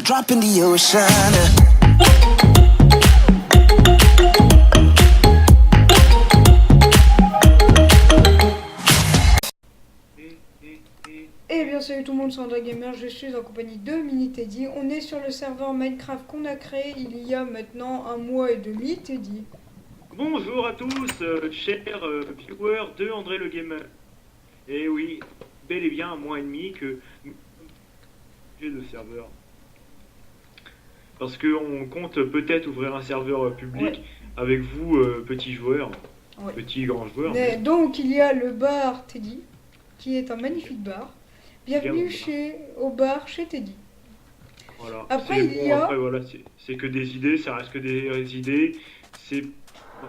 a drop in the ocean. Et bien salut tout le monde, c'est André Gamer, je suis en compagnie de Mini Teddy. On est sur le serveur Minecraft qu'on a créé il y a maintenant 1 mois et demi, Teddy. Bonjour à tous, chers viewers de André le Gamer. Et oui, bel et bien 1 mois et demi que j'ai le serveur. Parce qu'on compte peut-être ouvrir un serveur public avec vous, petits joueurs, petits grands joueurs. Mais donc il y a le bar Teddy, qui est un magnifique bar. Bienvenue au bar chez Teddy. Voilà. Après il y a... Après voilà, c'est que des idées, ça reste que des idées. C'est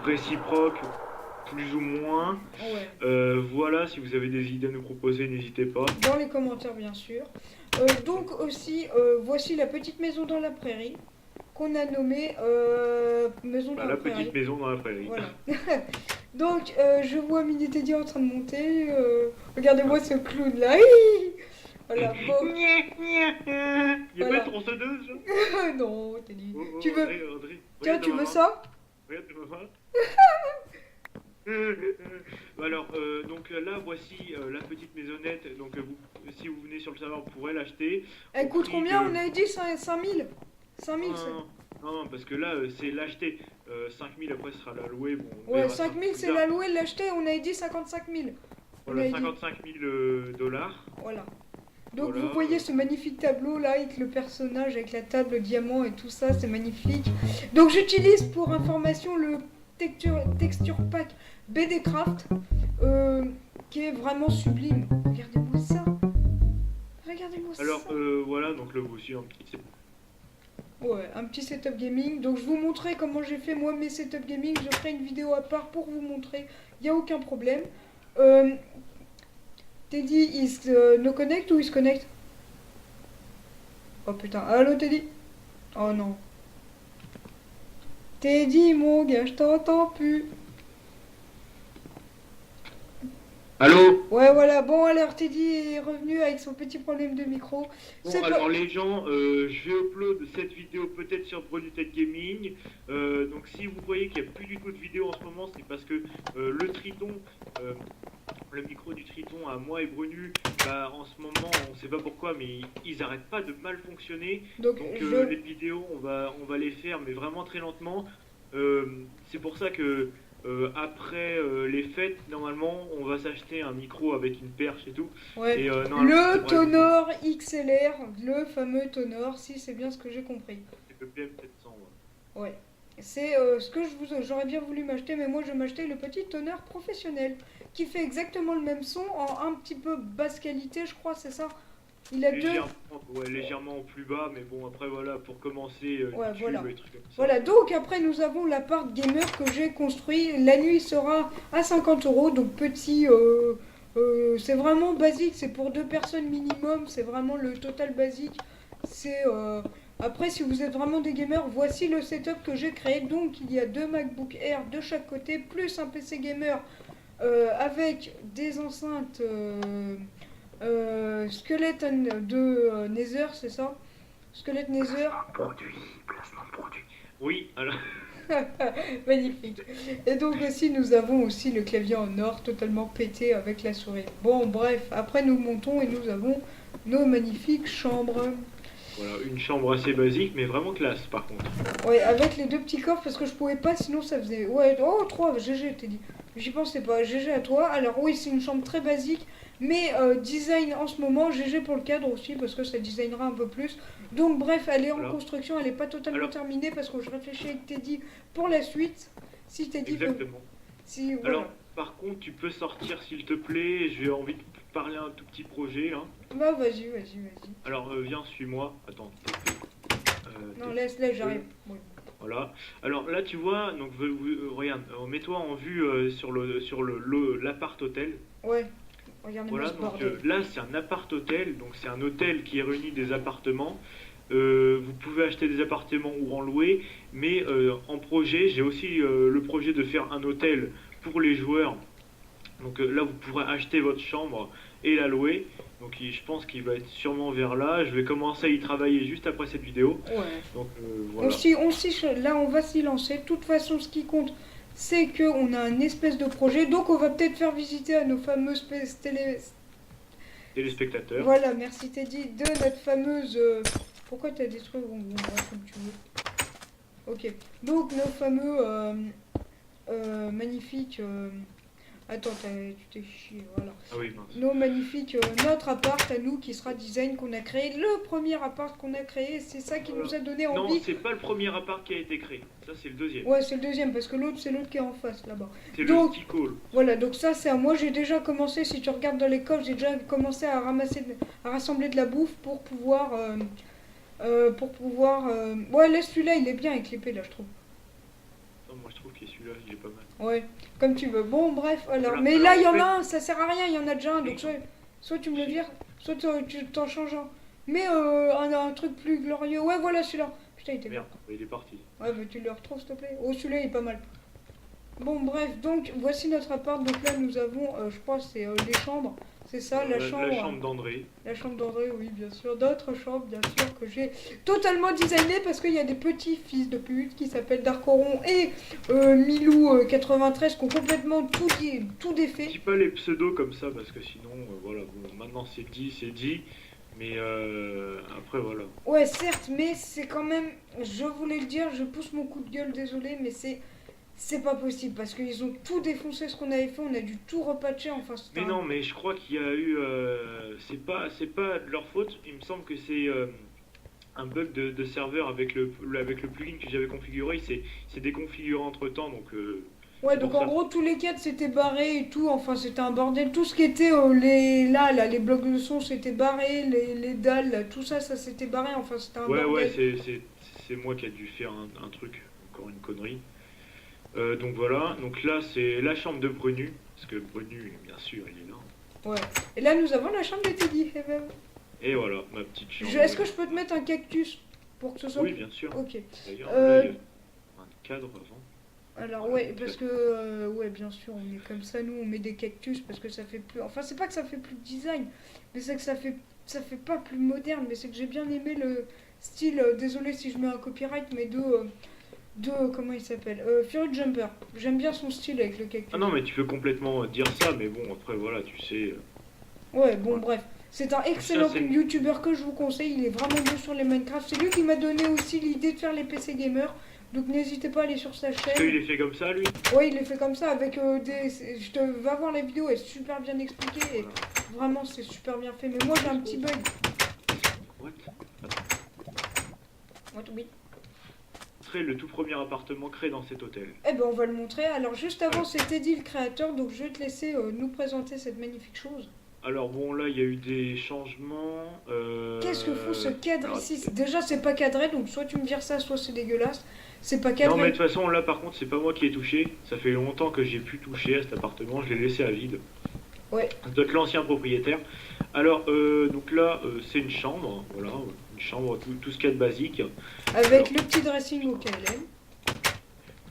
réciproque, plus ou moins. Voilà, si vous avez des idées à nous proposer, n'hésitez pas. Dans les commentaires, bien sûr. Donc aussi, voici la petite maison dans la prairie, qu'on a nommée maison dans la prairie. La petite maison dans la prairie. Voilà. Donc, je vois Mini Teddy en train de monter. Regardez-moi ce clown là. Voilà, bon. Il y a pas de tronçonneuse là? Non, Teddy. Oh, Tu veux... André. Tiens, tu veux ça? Regarde, tu veux voir? Alors, donc là, voici la petite maisonnette. Donc, si vous venez sur le serveur, vous pourrez l'acheter. Elle coûte combien? On avait dit 5000. 5000, non, parce que là, c'est l'acheter. 5000 après, ce sera la louer. Bon, ouais, 5000 c'est la louer, l'acheter. On avait dit 55 000. Voilà, 55 000 dollars. Voilà. Donc voilà. vous voyez ce magnifique tableau là avec le personnage, avec la table, le diamant et tout ça, c'est magnifique. Donc j'utilise pour information le texture pack BDcraft qui est vraiment sublime. Regardez-moi ça. Regardez-moi ça. Alors voilà, donc là voici un petit... Ouais, un petit setup gaming. Donc je vous montrerai comment j'ai fait moi mes setup gaming. Je ferai une vidéo à part pour vous montrer. Il n'y a aucun problème. Teddy, il se connecte ou il se connecte? Oh putain, allô Teddy? Oh non. Teddy, mon gars, je t'entends plus. Allô? Ouais, voilà, bon alors Teddy est revenu avec son petit problème de micro. Bon, alors les gens, je vais upload cette vidéo peut-être sur Produtech Gaming. Donc si vous voyez qu'il n'y a plus du tout de vidéo en ce moment, c'est parce que le Triton... le micro du Triton à moi et Brunu, bah, en ce moment, on sait pas pourquoi, mais ils arrêtent pas de mal fonctionner. Donc les vidéos, on va les faire, mais vraiment très lentement. C'est pour ça que après les fêtes, normalement, on va s'acheter un micro avec une perche et tout. Ouais. Et, le Tonor XLR, le fameux Tonor, si c'est bien ce que j'ai compris. C'est le PM700. Ouais. C'est ce que j'aurais bien voulu m'acheter, mais moi je m'achetais le petit Tonor professionnel qui fait exactement le même son en un petit peu basse qualité, je crois, c'est ça. Il a légèrement plus bas, mais bon, après voilà, pour commencer YouTube voilà. et trucs comme ça. Voilà, donc après nous avons l'appart gamer que j'ai construit. La nuit sera à 50 €, donc petit, c'est vraiment basique, c'est pour 2 personnes minimum, c'est vraiment le total basique. C'est après, si vous êtes vraiment des gamers, voici le setup que j'ai créé. Donc il y a 2 MacBook Air de chaque côté, plus un PC gamer avec des enceintes squelette de Nether, c'est ça? Squelette Nether. Placement de produit. Oui, alors. Magnifique. Et donc aussi, nous avons aussi le clavier en or totalement pété avec la souris. Bon, bref, après nous montons et nous avons nos magnifiques chambres. Voilà, une chambre assez basique, mais vraiment classe par contre. Ouais, avec les 2 petits coffres parce que je pouvais pas, sinon ça faisait... Ouais, oh, 3, GG, t'es dit. J'y pensais pas, GG à toi. Alors oui, c'est une chambre très basique, mais design en ce moment, GG pour le cadre aussi, parce que ça designera un peu plus. Donc bref, elle est en construction, elle est pas totalement terminée, parce que je réfléchis avec Teddy pour la suite. Si Teddy exactement. Si, voilà. Alors, par contre, tu peux sortir s'il te plaît, j'ai envie de parler un tout petit projet là. Bah vas-y. Alors viens, suis-moi. Attends. Non, laisse, j'arrive. Oui. Voilà. Alors là, tu vois, donc regarde, mets-toi en vue sur l'appart hôtel. Ouais. Regardez-moi voilà, ce bordel. Donc là, c'est un appart hôtel, donc c'est un hôtel qui réunit des appartements. Vous pouvez acheter des appartements ou en louer, mais en projet, j'ai aussi le projet de faire un hôtel pour les joueurs. Donc là, vous pourrez acheter votre chambre et la louer. Donc je pense qu'il va être sûrement vers là. Je vais commencer à y travailler juste après cette vidéo. Ouais. Donc On voilà. là, on va s'y lancer. De toute façon, ce qui compte, c'est qu'on a un espèce de projet. Donc, on va peut-être faire visiter à nos fameuses Téléspectateurs. Voilà, merci Teddy, de notre fameuse... Pourquoi t'as détruit? Bon, bref, comme tu veux. Ok. Donc, nos fameux magnifiques... Attends, tu t'es chié, voilà. Ah oui, mince. Nos magnifiques, notre appart à nous qui sera design qu'on a créé, le premier appart qu'on a créé, c'est ça qui nous a donné Non, envie. c'est pas le premier appart qui a été créé. Ça, c'est le deuxième. Ouais, c'est le deuxième parce que l'autre, c'est l'autre qui est en face là-bas. C'est le Donc, stick hall. voilà, donc ça, c'est à moi. J'ai déjà commencé, si tu regardes dans les coffres, j'ai déjà commencé à rassembler de la bouffe pour pouvoir. Ouais, laisse celui-là, il est bien avec l'épée là, je trouve. Non, moi, je trouve que celui-là, il est pas mal. Ouais, comme tu veux. Bon, bref, alors. Voilà, Mais alors, là, il y en en fait- a un, ça sert à rien, il y en a déjà un. Donc, soit tu me le vires, soit tu t'en changes un. Mais un truc plus glorieux. Ouais, voilà celui-là. Putain, il était bien. Merde, il est parti. Ouais, mais tu le retrouves, s'il te plaît. Oh, celui-là, il est pas mal. Bon, bref, donc, voici notre appart. Donc là, nous avons, je crois, c'est les chambres. C'est ça, la chambre. La chambre d'André. La chambre d'André, oui, bien sûr. D'autres chambres, bien sûr, que j'ai totalement designées parce qu'il y a des petits fils de pute qui s'appellent Darkoron et Milou93 qui ont complètement tout défait. Je dis pas les pseudos comme ça parce que sinon, voilà, bon, maintenant c'est dit. Mais après, voilà. Ouais, certes, mais c'est quand même, je voulais le dire, je pousse mon coup de gueule, désolé, mais c'est pas possible parce qu'ils ont tout défoncé ce qu'on avait fait, on a dû tout repatcher, enfin c'était Mais non, mais je crois qu'il y a eu. C'est pas de leur faute. Il me semble que c'est un bug de serveur avec avec le plugin que j'avais configuré. C'est déconfiguré entre temps, donc. Ouais, c'est donc pour en ça. gros tous les cadres s'étaient barrés et tout, enfin c'était un bordel, tout ce qui était les blocs de son s'étaient barrés, les dalles, là, tout ça, ça s'était barré, enfin c'était un Ouais, bordel. c'est moi qui a dû faire un truc, encore une connerie. Donc voilà, donc là c'est la chambre de Brenu, parce que Brenu, bien sûr, il est là. Ouais. Et là nous avons la chambre de Teddy. Et voilà, ma petite chambre. Est-ce que je peux te mettre un cactus pour que ce soit... Oui, bien sûr. Ok. D'ailleurs, Euh, là, il y a un cadre avant. Alors ouais, parce que ouais, bien sûr, on est comme ça, nous on met des cactus parce que ça fait plus. Enfin, c'est pas que ça fait plus de design, mais c'est que ça fait pas plus moderne, mais c'est que j'ai bien aimé le style. Désolé si je mets un copyright, mais comment il s'appelle, Fury Jumper. J'aime bien son style avec le cactus. Ah non, mais tu peux complètement dire ça, mais bon, après, voilà, tu sais. Ouais, bon Ouais. bref. C'est un excellent Ça, c'est- YouTuber que je vous conseille, il est vraiment bon sur les Minecraft. C'est lui qui m'a donné aussi l'idée de faire les PC gamers. Donc n'hésitez pas à aller sur sa Parce qu'il chaîne. est fait comme ça, lui. Ouais, il est fait comme ça avec Je te va voir la vidéo, elle est super bien expliquée et Voilà. vraiment c'est super bien fait. Mais moi j'ai un petit bug. What? Ouais, oui. Serait le tout premier appartement créé dans cet hôtel. Eh ben on va le montrer. Alors juste avant c'est Teddy le créateur, donc je vais te laisser nous présenter cette magnifique chose. Alors bon, là, il y a eu des changements. Qu'est-ce que fout ce cadre alors, ici? Déjà c'est pas cadré, donc soit tu me vires ça, soit c'est dégueulasse. C'est pas cadré. Non, mais de toute façon, là, par contre, c'est pas moi qui ai touché. Ça fait longtemps que j'ai pu toucher à cet appartement. Je l'ai laissé à vide. Ouais. Ça doit être l'ancien propriétaire. Alors, donc là, c'est une chambre. Voilà, une chambre, tout ce qu'il y a de basique. Avec Alors, le petit dressing au KLM.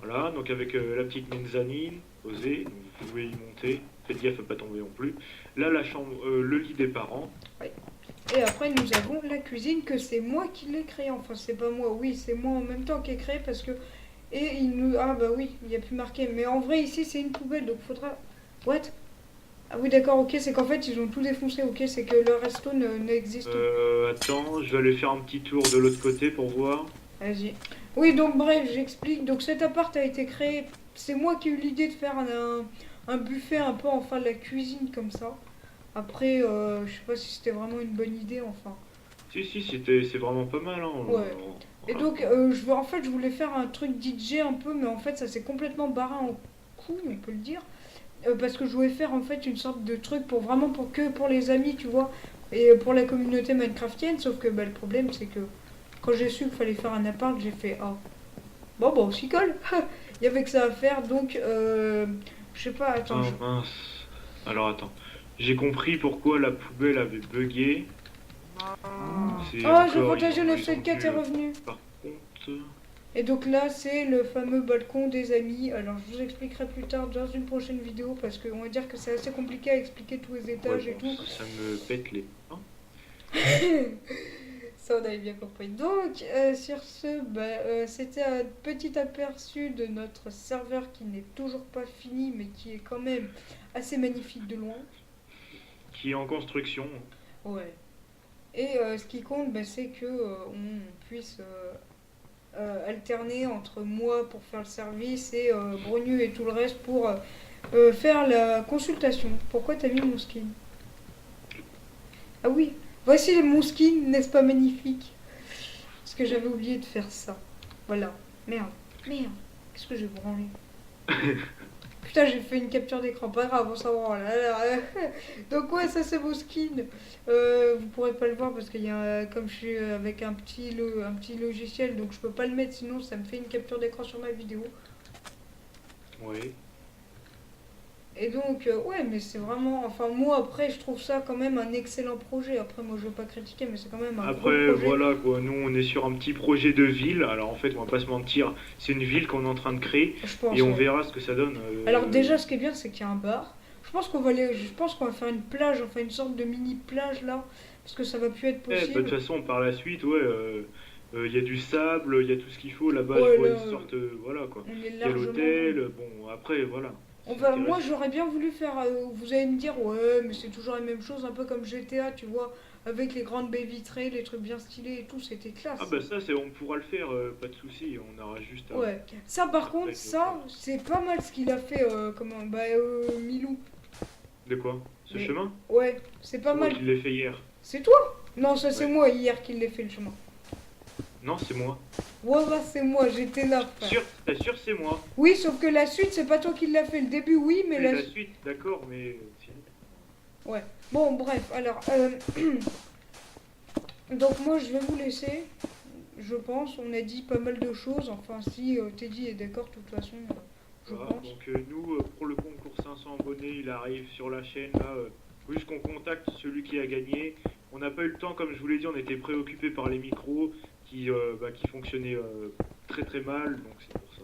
Voilà, donc avec la petite mezzanine posée. Donc vous pouvez y monter. Faites gaffe à pas tomber non plus. Là, la chambre, le lit des parents. Et après nous avons la cuisine que c'est moi qui l'ai créée. Enfin c'est pas moi, oui c'est moi en même temps qui ai créé parce que... Et il nous... Ah bah oui, il y a plus marqué. Mais en vrai ici c'est une poubelle donc faudra... What? Ah oui d'accord, ok, c'est qu'en fait ils ont tout défoncé, ok, c'est que le resto n'existe pas. Attends, je vais aller faire un petit tour de l'autre côté pour voir. Vas-y. Oui donc bref, j'explique. Donc cet appart a été créé... C'est moi qui ai eu l'idée de faire un buffet un peu enfin de la cuisine comme ça. Après, je sais pas si c'était vraiment une bonne idée, enfin. Si, c'est vraiment pas mal. Hein. Ouais. Et Voilà. donc, en fait, je voulais faire un truc DJ un peu, mais en fait, ça s'est complètement barré en couille, on peut le dire. Parce que je voulais faire en fait une sorte de truc pour vraiment pour les amis, tu vois, et pour la communauté Minecraftienne. Sauf que bah, le problème, c'est que quand j'ai su qu'il fallait faire un appart, j'ai fait ah. Bon, bah, on s'y colle. Il y avait que ça à faire, donc, je sais pas, attends. Ah, mince. Alors attends. J'ai compris pourquoi la poubelle avait bugué. C'est Ah, je encore- partage ils le ont F4 dû- est revenu. Par contre, Et donc là, c'est le fameux balcon des amis. Alors, je vous expliquerai plus tard dans une prochaine vidéo parce qu'on va dire que c'est assez compliqué à expliquer tous les étages ouais, et bon, tout. ça me pète les Ça, on avait bien compris. Donc, sur ce, c'était un petit aperçu de notre serveur qui n'est toujours pas fini, mais qui est quand même assez magnifique de loin. Qui est en construction. Ouais. Et ce qui compte, c'est que on puisse alterner entre moi pour faire le service et Bronu et tout le reste pour faire la consultation. Pourquoi t'as mis mon skin? Ah oui, voici mon skin, n'est-ce pas magnifique? Parce que j'avais oublié de faire ça. Voilà. Merde. Merde. Qu'est-ce que j'ai branlé? Putain, j'ai fait une capture d'écran. Pas grave, on s'en branle. Donc ouais, ça c'est vos skins. Vous pourrez pas le voir parce qu'il y a, comme je suis avec un petit logiciel, donc je peux pas le mettre, sinon ça me fait une capture d'écran sur ma vidéo. Oui. Et donc, ouais, mais c'est vraiment. Enfin, moi, après, je trouve ça quand même un excellent projet. Après, moi, je veux pas critiquer, mais c'est quand même un gros Après, projet. voilà quoi, nous on est sur un petit projet de ville. Alors en fait, on va pas se mentir, c'est une ville qu'on est en train de créer Je pense, et on ouais. verra ce que ça donne. Alors, déjà, ce qui est bien, c'est qu'il y a un bar. Je pense qu'on va faire une plage, enfin, une sorte de mini plage là. Parce que ça va plus être De toute possible. façon, par la suite, ouais, il y a du sable, il y a tout ce qu'il faut. Là-bas, je Ouais, vois là, une sorte, voilà quoi. on est Il y a largement bon. l'hôtel, bon, après, voilà, c'est Moi, intéressant. j'aurais bien voulu faire. Vous allez me dire, ouais, mais c'est toujours la même chose, un peu comme GTA, tu vois, avec les grandes baies vitrées, les trucs bien stylés et tout, c'était Ah classe. bah ça, on pourra le faire, pas de souci. On aura juste Ouais. Ça, par à contre, prévoir. ça, c'est pas mal ce qu'il a fait, comment, Milou. De quoi? Ce Mais, chemin? ouais, c'est pas C'est moi mal. qui l'ai fait hier. C'est toi? Non, ça, c'est Ouais. moi hier qui l'ai fait le chemin. Non, c'est moi. Ouais, bah, c'est moi, j'étais là, frère. T'es sûr, c'est moi. Oui, sauf que la suite, c'est pas toi qui l'as fait. Le début, oui, mais Mais la la suite. suite, d'accord, mais sinon. Ouais. Bon, bref, alors. Donc, moi, je vais vous laisser. Je pense, on a dit pas mal de choses. Enfin, si Teddy est d'accord, de toute façon, je Voilà, pense. donc nous, pour le concours 500 abonnés, il arrive sur la chaîne, là, faut juste qu'on contacte celui qui a gagné. On n'a pas eu le temps, comme je vous l'ai dit, on était préoccupé par les micros qui fonctionnaient très très mal, donc c'est pour ça.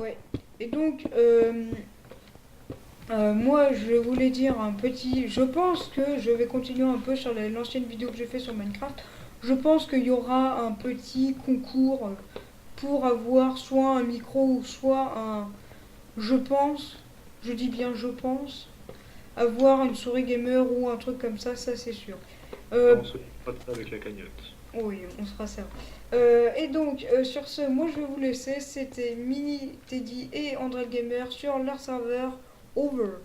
Ouais. Et donc, moi, je voulais dire un petit. Je pense que je vais continuer un peu sur l'ancienne vidéo que j'ai fait sur Minecraft. Je pense qu'il y aura un petit concours pour avoir soit un micro ou soit un. Je pense, je dis bien je pense, avoir une souris gamer ou un truc comme ça c'est sûr. Ça, Euh, on s'occupera de ça avec la cagnotte. oui, on sera ça. Et donc, sur ce, moi je vais vous laisser. C'était Mini, Teddy et André Gamer sur leur serveur Over.